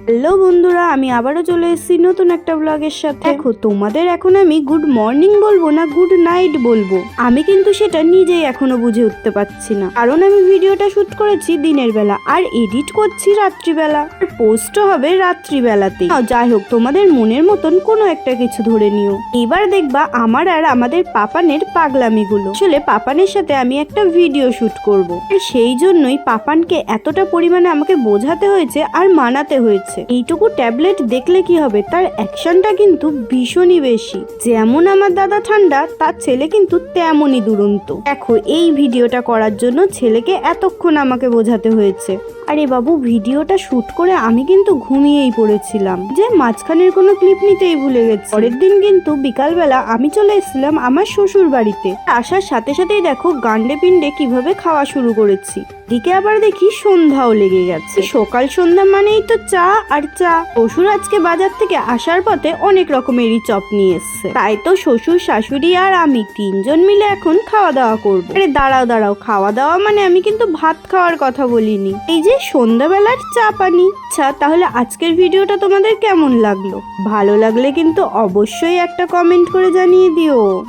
Hello বন্ধুরা, আমি আবারও চলে এসেছি নতুন একটা ব্লগের সাথে। দেখো, তোমাদের এখন আমি গুড মর্নিং বলবো না গুড নাইট বলবো, আমি কিন্তু সেটা নিজেই এখনো বুঝে উঠতে পারছি না। কারণ আমি ভিডিওটা শুট করেছি দিনের বেলা আর এডিট করছি রাত্রিবেলা, আর পোস্টও হবে রাত্রিবেলাতে। যাই হোক, তোমাদের মনের মতন কোনো একটা কিছু ধরে নিও। এবার দেখবা আমার আর আমাদের পাপানের পাগলামিগুলো। আসলে পাপানের সাথে আমি একটা ভিডিও শুট করব, আর সেই জন্যই পাপানকে এতটা পরিমাণে আমাকে বোঝাতে হয়েছে আর মানাতে হয়েছে। এইটুকু ট্যাবলেট দেখলে কি হবে, তার অ্যাকশনটা কিন্তু ভীষণই বেশি। যেমন আমার দাদা ঠান্ডা, তার ছেলে কিন্তু তেমনই দুরন্ত। দেখো, এই ভিডিওটা করার জন্য ছেলেকে এতক্ষণ আমাকে বোঝাতে হয়েছে। আরে বাবু, ভিডিওটা শুট করে আমি কিন্তু ঘুমিয়েই পড়েছিলাম, যে মাঝখানের কোনো ক্লিপ নিতেই ভুলে গেছি। পরের দিন কিন্তু বিকালবেলা আমি চলে এসেছিলাম আমার শ্বশুর বাড়িতে। আসার সাথে সাথেই দেখো গান্ডে পিন্ডে কিভাবে খাওয়া শুরু করেছি। দিকে আবার দেখি সন্ধ্যাও লেগে গেছে। সকাল সন্ধ্যা মানেই তো চা আর চা। শ্বশুর আজকে বাজার থেকে আসার পথে অনেক রকমেরই চপ নিয়ে এসছে, তাই তো শ্বশুর শাশুড়ি আর আমি তিনজন মিলে এখন খাওয়া দাওয়া করবো। আরে দাঁড়াও, খাওয়া দাওয়া মানে আমি কিন্তু ভাত খাওয়ার কথা বলিনি, এই যে সন্ধ্যাবেলার চা পানি। আচ্ছা, তাহলে আজকের ভিডিওটা তোমাদের কেমন লাগলো? ভালো লাগলে কিন্তু অবশ্যই একটা কমেন্ট করে জানিয়ে দিও।